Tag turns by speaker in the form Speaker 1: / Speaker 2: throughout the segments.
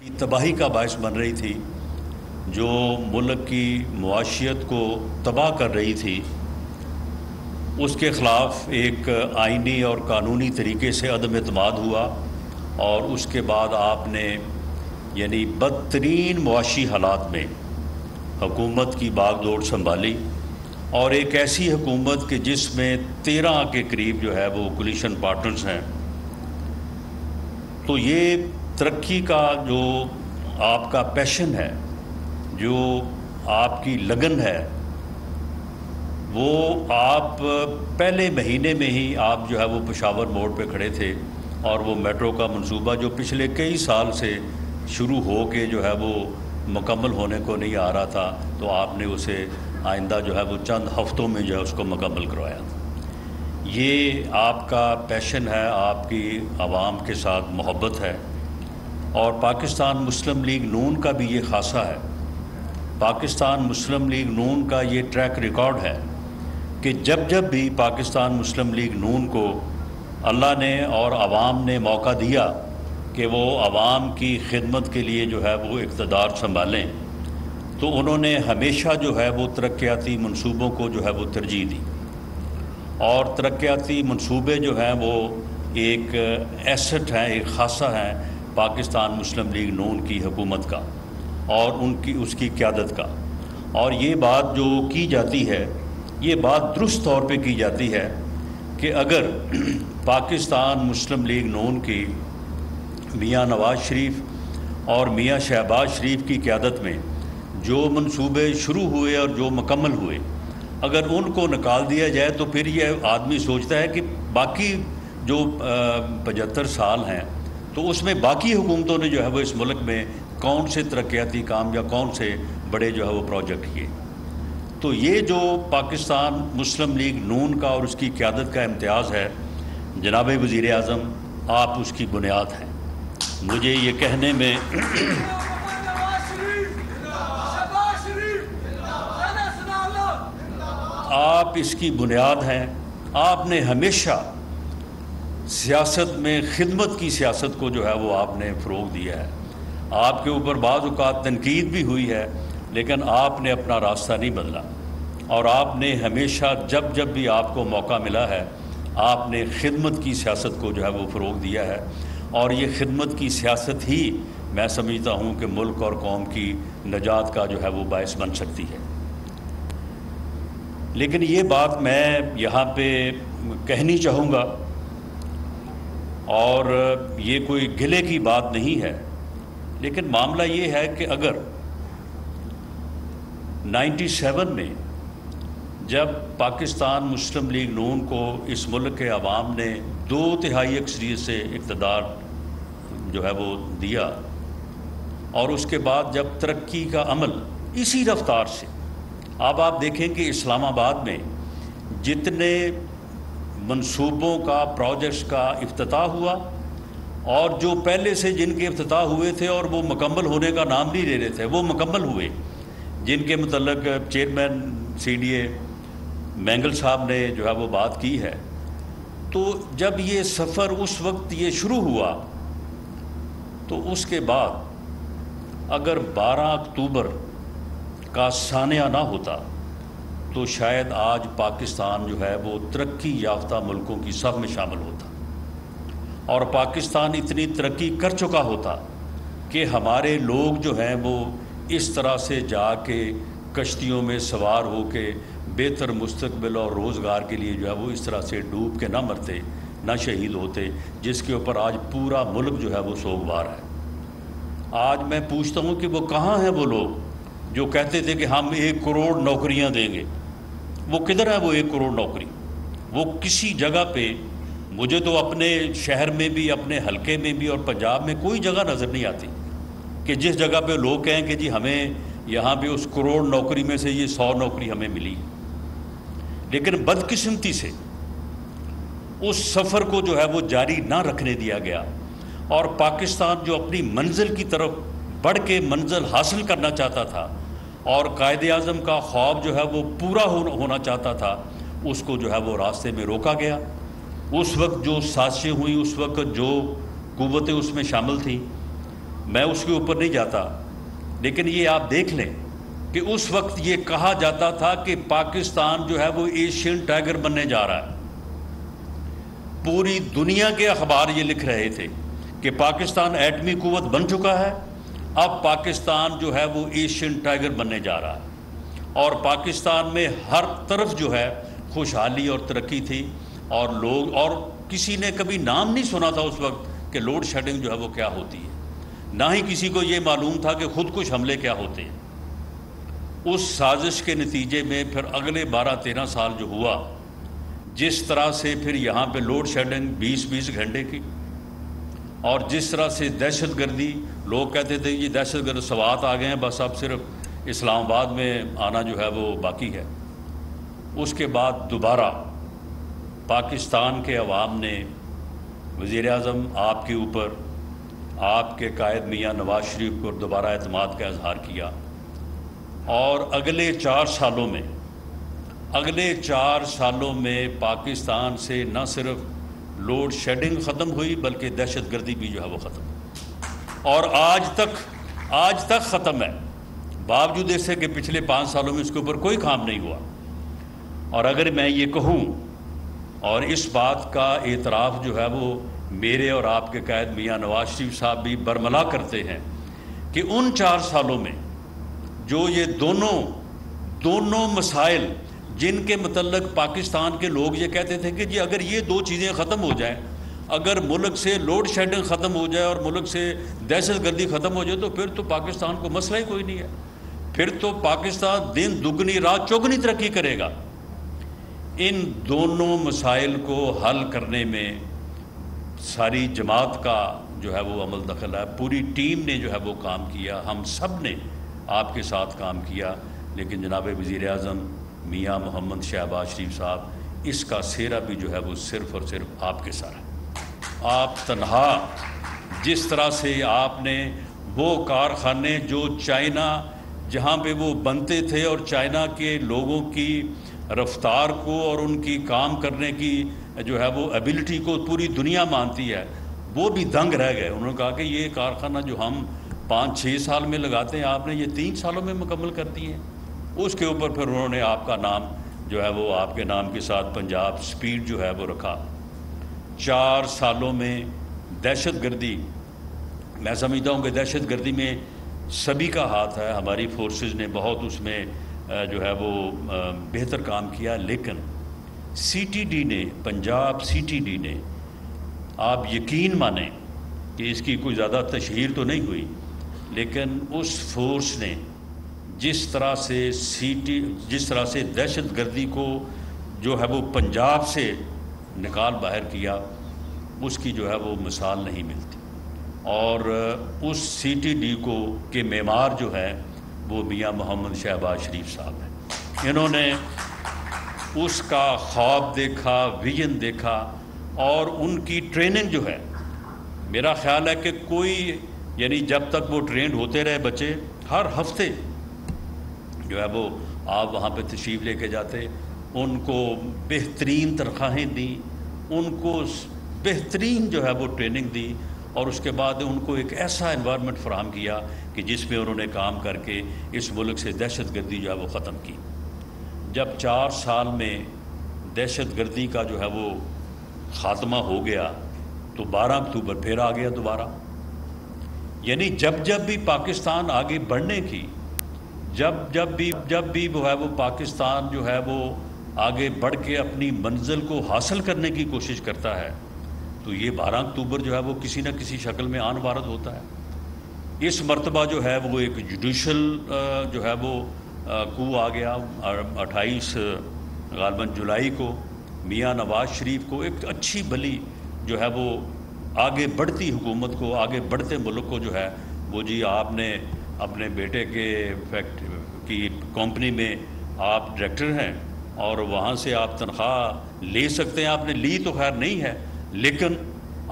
Speaker 1: تباہی کا باعث بن رہی تھی، جو ملک کی معاشیت کو تباہ کر رہی تھی، اس کے خلاف ایک آئینی اور قانونی طریقے سے عدم اعتماد ہوا، اور اس کے بعد آپ نے یعنی بدترین معاشی حالات میں حکومت کی باغ دوڑ سنبھالی، اور ایک ایسی حکومت کہ جس میں 13 کے قریب جو ہے وہ کولیشن پارٹنرز ہیں۔ تو یہ ترقی کا جو آپ کا پیشن ہے، جو آپ کی لگن ہے، وہ آپ پہلے مہینے میں ہی آپ جو ہے وہ پشاور موڑ پہ کھڑے تھے، اور وہ میٹرو کا منصوبہ جو پچھلے کئی سال سے شروع ہو کے جو ہے وہ مکمل ہونے کو نہیں آ رہا تھا، تو آپ نے اسے آئندہ جو ہے وہ چند ہفتوں میں جو ہے اس کو مکمل کروایا۔ یہ آپ کا پیشن ہے، آپ کی عوام کے ساتھ محبت ہے، اور پاکستان مسلم لیگ نون کا بھی یہ خاصہ ہے۔ پاکستان مسلم لیگ نون کا یہ ٹریک ریکارڈ ہے کہ جب بھی پاکستان مسلم لیگ نون کو اللہ نے اور عوام نے موقع دیا کہ وہ عوام کی خدمت کے لیے جو ہے وہ اقتدار سنبھالیں، تو انہوں نے ہمیشہ جو ہے وہ ترقیاتی منصوبوں کو جو ہے وہ ترجیح دی، اور ترقیاتی منصوبے جو ہیں وہ ایک ایسٹ ہیں، ایک خاصہ ہیں پاکستان مسلم لیگ نون کی حکومت کا اور اس کی قیادت کا۔ اور یہ بات جو کی جاتی ہے، یہ بات درست طور پہ کی جاتی ہے کہ اگر پاکستان مسلم لیگ نون کی میاں نواز شریف اور میاں شہباز شریف کی قیادت میں جو منصوبے شروع ہوئے اور جو مکمل ہوئے، اگر ان کو نکال دیا جائے تو پھر یہ آدمی سوچتا ہے کہ باقی جو 75 سال ہیں تو اس میں باقی حکومتوں نے جو ہے وہ اس ملک میں کون سے ترقیاتی کام یا کون سے بڑے جو ہے وہ پروجیکٹ کیے۔ تو یہ جو پاکستان مسلم لیگ نون کا اور اس کی قیادت کا امتیاز ہے، جناب وزیر اعظم، آپ اس کی بنیاد ہیں۔ مجھے یہ کہنے میں آپ اس کی بنیاد ہیں۔ آپ نے ہمیشہ سیاست میں خدمت کی سیاست کو جو ہے وہ آپ نے فروغ دیا ہے۔ آپ کے اوپر بعض اوقات تنقید بھی ہوئی ہے، لیکن آپ نے اپنا راستہ نہیں بدلا، اور آپ نے ہمیشہ جب بھی آپ کو موقع ملا ہے، آپ نے خدمت کی سیاست کو جو ہے وہ فروغ دیا ہے، اور یہ خدمت کی سیاست ہی میں سمجھتا ہوں کہ ملک اور قوم کی نجات کا جو ہے وہ باعث بن سکتی ہے۔ لیکن یہ بات میں یہاں پہ کہنی چاہوں گا، اور یہ کوئی گلے کی بات نہیں ہے، لیکن معاملہ یہ ہے کہ اگر 97 میں جب پاکستان مسلم لیگ نون کو اس ملک کے عوام نے 2/3 اکثریت سے اقتدار جو ہے وہ دیا، اور اس کے بعد جب ترقی کا عمل اسی رفتار سے، اب آپ دیکھیں کہ اسلام آباد میں جتنے منصوبوں کا، پروجیکٹس کا افتتاح ہوا، اور جو پہلے سے جن کے افتتاح ہوئے تھے اور وہ مکمل ہونے کا نام نہیں لے رہے تھے، وہ مکمل ہوئے، جن کے متعلق چیئرمین CDA مینگل صاحب نے جو ہے وہ بات کی ہے۔ تو جب یہ سفر اس وقت یہ شروع ہوا، تو اس کے بعد اگر 12 اکتوبر کا سانحہ نہ ہوتا تو شاید آج پاکستان جو ہے وہ ترقی یافتہ ملکوں کی صف میں شامل ہوتا، اور پاکستان اتنی ترقی کر چکا ہوتا کہ ہمارے لوگ جو ہیں وہ اس طرح سے جا کے کشتیوں میں سوار ہو کے بہتر مستقبل اور روزگار کے لیے جو ہے وہ اس طرح سے ڈوب کے نہ مرتے، نہ شہید ہوتے، جس کے اوپر آج پورا ملک جو ہے وہ سوگوار ہے۔ آج میں پوچھتا ہوں کہ وہ کہاں ہیں وہ لوگ جو کہتے تھے کہ ہم 1 کروڑ نوکریاں دیں گے؟ وہ کدھر ہے وہ 1 کروڑ نوکری؟ وہ کسی جگہ پہ، مجھے تو اپنے شہر میں بھی، اپنے حلقے میں بھی اور پنجاب میں کوئی جگہ نظر نہیں آتی کہ جس جگہ پہ لوگ کہیں کہ جی ہمیں یہاں پہ اس کروڑ نوکری میں سے یہ 100 نوکری ہمیں ملی۔ لیکن بدقسمتی سے اس سفر کو جو ہے وہ جاری نہ رکھنے دیا گیا، اور پاکستان جو اپنی منزل کی طرف بڑھ کے منزل حاصل کرنا چاہتا تھا اور قائد اعظم کا خواب جو ہے وہ پورا ہونا چاہتا تھا، اس کو جو ہے وہ راستے میں روکا گیا۔ اس وقت جو سازشیں ہوئیں، اس وقت جو قوتیں اس میں شامل تھیں، میں اس کے اوپر نہیں جاتا، لیکن یہ آپ دیکھ لیں کہ اس وقت یہ کہا جاتا تھا کہ پاکستان جو ہے وہ ایشین ٹائگر بننے جا رہا ہے۔ پوری دنیا کے اخبار یہ لکھ رہے تھے کہ پاکستان ایٹمی قوت بن چکا ہے، اب پاکستان جو ہے وہ ایشین ٹائگر بننے جا رہا ہے، اور پاکستان میں ہر طرف جو ہے خوشحالی اور ترقی تھی، اور لوگ، اور کسی نے کبھی نام نہیں سنا تھا اس وقت کہ لوڈ شیڈنگ جو ہے وہ کیا ہوتی ہے، نہ ہی کسی کو یہ معلوم تھا کہ خود کش حملے کیا ہوتے ہیں۔ اس سازش کے نتیجے میں پھر اگلے 12-13 سال جو ہوا، جس طرح سے پھر یہاں پہ لوڈ شیڈنگ 20 گھنٹے کی، اور جس طرح سے دہشت گردی، لوگ کہتے تھے یہ دہشت گرد سوات آ گئے ہیں، بس اب صرف اسلام آباد میں آنا جو ہے وہ باقی ہے۔ اس کے بعد دوبارہ پاکستان کے عوام نے وزیر اعظم آپ کے اوپر، آپ کے قائد میاں نواز شریف کو دوبارہ اعتماد کا اظہار کیا، اور اگلے 4 سالوں میں پاکستان سے نہ صرف لوڈ شیڈنگ ختم ہوئی بلکہ دہشت گردی بھی جو ہے وہ ختم ہوئی، اور آج تک ختم ہے، باوجود اس سے کہ پچھلے 5 سالوں میں اس کے اوپر کوئی کام نہیں ہوا۔ اور اگر میں یہ کہوں، اور اس بات کا اعتراف جو ہے وہ میرے اور آپ کے قائد میاں نواز شریف صاحب بھی برملا کرتے ہیں، کہ ان 4 سالوں میں جو یہ دونوں مسائل جن کے متعلق پاکستان کے لوگ یہ کہتے تھے کہ جی اگر یہ 2 چیزیں ختم ہو جائیں، اگر ملک سے لوڈ شیڈنگ ختم ہو جائے اور ملک سے دہشت گردی ختم ہو جائے، تو پھر تو پاکستان کو مسئلہ ہی کوئی نہیں ہے، پھر تو پاکستان دن دگنی رات چوگنی ترقی کرے گا۔ ان دونوں مسائل کو حل کرنے میں ساری جماعت کا جو ہے وہ عمل دخل ہے، پوری ٹیم نے جو ہے وہ کام کیا، ہم سب نے آپ کے ساتھ کام کیا، لیکن جناب وزیر اعظم میاں محمد شہباز شریف صاحب، اس کا سہرا بھی جو ہے وہ صرف اور صرف آپ کے ساتھ ہے۔ آپ تنہا، جس طرح سے آپ نے وہ کارخانے جو چائنا جہاں پہ وہ بنتے تھے، اور چائنا کے لوگوں کی رفتار کو اور ان کی کام کرنے کی جو ہے وہ ایبلٹی کو پوری دنیا مانتی ہے، وہ بھی دنگ رہ گئے۔ انہوں نے کہا کہ یہ کارخانہ جو ہم 5-6 سال میں لگاتے ہیں، آپ نے یہ 3 سالوں میں مکمل کر دی ہیں۔ اس کے اوپر پھر انہوں نے آپ کا نام جو ہے وہ آپ کے نام کے ساتھ پنجاب سپیڈ جو ہے وہ رکھا۔ 4 سالوں میں دہشت گردی، میں سمجھتا ہوں کہ دہشت گردی میں سبھی کا ہاتھ ہے، ہماری فورسز نے بہت اس میں جو ہے وہ بہتر کام کیا، لیکن سی ٹی ڈی نے، پنجاب سی ٹی ڈی نے، آپ یقین مانیں کہ اس کی کوئی زیادہ تشہیر تو نہیں ہوئی، لیکن اس فورس نے جس طرح سے دہشت گردی کو جو ہے وہ پنجاب سے نکال باہر کیا، اس کی جو ہے وہ مثال نہیں ملتی۔ اور اس سی ٹی ڈی کے معمار جو ہے وہ میاں محمد شہباز شریف صاحب ہیں۔ انہوں نے اس کا خواب دیکھا، ویژن دیکھا، اور ان کی ٹریننگ جو ہے، میرا خیال ہے کہ کوئی، یعنی جب تک وہ ٹرینڈ ہوتے رہے بچے، ہر ہفتے جو ہے وہ آپ وہاں پہ تشریف لے کے جاتے، ان کو بہترین تنخواہیں دیں، ان کو بہترین جو ہے وہ ٹریننگ دی، اور اس کے بعد ان کو ایک ایسا انوائرمنٹ فراہم کیا کہ جس میں انہوں نے کام کر کے اس ملک سے دہشت گردی جو ہے وہ ختم کی۔ جب 4 سال میں دہشت گردی کا جو ہے وہ خاتمہ ہو گیا، تو 12 اکتوبر پھر آ گیا دوبارہ۔ یعنی جب بھی پاکستان آگے بڑھنے کی، جب بھی وہ ہے وہ پاکستان جو ہے وہ آگے بڑھ کے اپنی منزل کو حاصل کرنے کی کوشش کرتا ہے، تو یہ 12 اکتوبر جو ہے وہ کسی نہ کسی شکل میں آن وارد ہوتا ہے۔ اس مرتبہ جو ہے وہ ایک جوڈیشل جو ہے وہ کو آ گیا، 28 غالباً جولائی کو میاں نواز شریف کو ایک اچھی بھلی جو ہے وہ آگے بڑھتی حکومت کو، آگے بڑھتے ملک کو جو ہے وہ، جی آپ نے اپنے بیٹے کے کی کمپنی میں آپ ڈائریکٹر ہیں، اور وہاں سے آپ تنخواہ لے سکتے ہیں، آپ نے لی تو خیر نہیں ہے، لیکن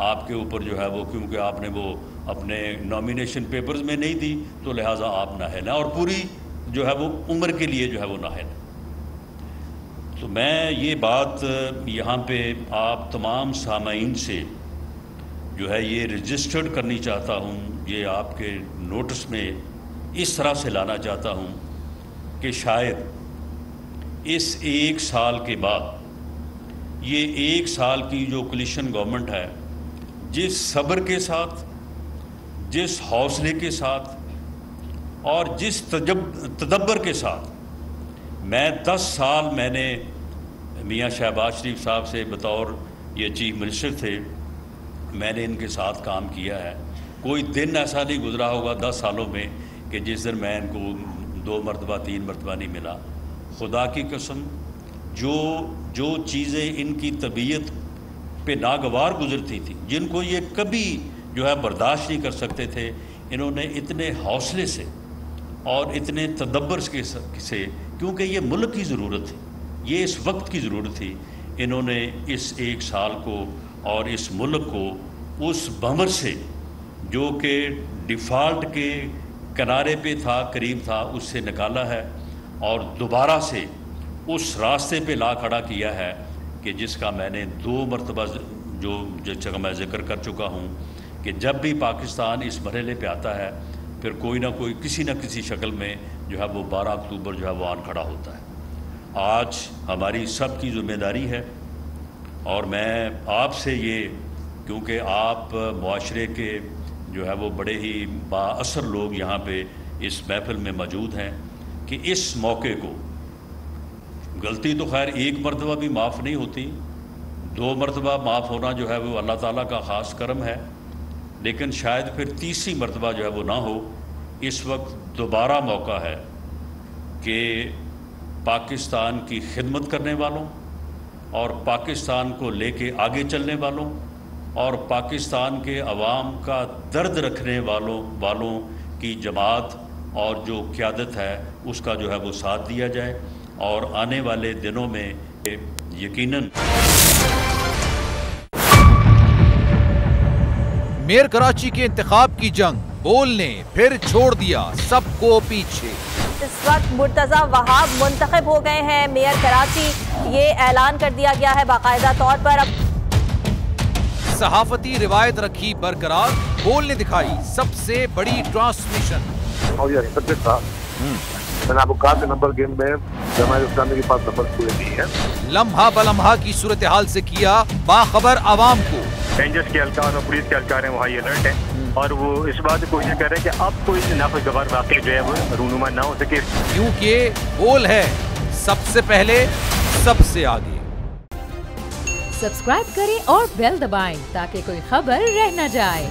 Speaker 1: آپ کے اوپر جو ہے وہ، کیونکہ آپ نے وہ اپنے نامینیشن پیپرز میں نہیں دی، تو لہٰذا آپ نااہل ہیں، اور پوری جو ہے وہ عمر کے لیے جو ہے وہ نااہل ہے۔ تو میں یہ بات یہاں پہ آپ تمام سامعین سے جو ہے یہ رجسٹرڈ کرنی چاہتا ہوں، یہ آپ کے نوٹس میں اس طرح سے لانا چاہتا ہوں کہ شاید اس 1 سال کے بعد یہ 1 سال کی جو کولیشن گورنمنٹ ہے، جس صبر کے ساتھ، جس حوصلے کے ساتھ اور جس تدبر کے ساتھ میں 10 سال میں نے میاں شہباز شریف صاحب سے بطور یہ چیف منسٹر تھے، میں نے ان کے ساتھ کام کیا ہے، کوئی دن ایسا نہیں گزرا ہوگا 10 سالوں میں کہ جس دن میں ان کو 2 مرتبہ 3 مرتبہ نہیں ملا۔ خدا کی قسم جو چیزیں ان کی طبیعت پہ ناگوار گزرتی تھی، جن کو یہ کبھی جو ہے برداشت نہیں کر سکتے تھے، انہوں نے اتنے حوصلے سے اور اتنے تدبر سے، کیونکہ یہ ملک کی ضرورت تھی، یہ اس وقت کی ضرورت تھی، انہوں نے اس 1 سال کو اور اس ملک کو اس بھنور سے جو کہ ڈیفالٹ کے کنارے پہ تھا، قریب تھا، اس سے نکالا ہے اور دوبارہ سے اس راستے پہ لا کھڑا کیا ہے کہ جس کا میں نے 2 مرتبہ جس جگہ میں ذکر کر چکا ہوں کہ جب بھی پاکستان اس مرحلے پہ آتا ہے پھر کوئی نہ کوئی کسی نہ کسی شکل میں جو ہے وہ 12 اکتوبر جو ہے وہ آن کھڑا ہوتا ہے۔ آج ہماری سب کی ذمہ داری ہے اور میں آپ سے یہ، کیونکہ آپ معاشرے کے جو ہے وہ بڑے ہی با اثر لوگ یہاں پہ اس محفل میں موجود ہیں، کہ اس موقع کو، غلطی تو خیر 1 مرتبہ بھی معاف نہیں ہوتی، 2 مرتبہ معاف ہونا جو ہے وہ اللہ تعالیٰ کا خاص کرم ہے، لیکن شاید پھر 3ری مرتبہ جو ہے وہ نہ ہو۔ اس وقت دوبارہ موقع ہے کہ پاکستان کی خدمت کرنے والوں اور پاکستان کو لے کے آگے چلنے والوں اور پاکستان کے عوام کا درد رکھنے والوں کی جماعت اور جو قیادت ہے اس کا جو ہے وہ ساتھ دیا جائے، اور آنے والے دنوں میں یقیناً
Speaker 2: میئر کراچی کے انتخاب کی جنگ، بول نے پھر چھوڑ دیا سب کو پیچھے۔
Speaker 3: اس وقت مرتضی وہاب منتخب ہو گئے ہیں میئر کراچی، یہ اعلان کر دیا گیا ہے باقاعدہ طور پر۔
Speaker 2: صحافتی روایت رکھی برقرار، بول نے دکھائی سب سے بڑی ٹرانسمیشن۔
Speaker 4: اور یہ حقیقت تھا، میں نے آپ کو کہا کہ نمبر گیم میں جماعت اسلامی کے پاس نمبر پورے نہیں ہے۔
Speaker 2: لمحہ بلمحہ کی صورتحال سے کیا باخبر عوام کو۔
Speaker 5: رینجرز کے اہلکار اور پولیس کے اہلکار ہیں وہ ہائی الرٹ ہیں، اور وہ اس بات کی کوشش کر رہے ہیں کہ اب کوئی ناخوشگوار واقعہ جو ہے وہ رونما نہ ہو سکے،
Speaker 2: کیونکہ بول ہے سب سے پہلے سب سے آگے۔
Speaker 6: سبسکرائب کریں اور بیل دبائیں تاکہ کوئی خبر رہ نہ جائے۔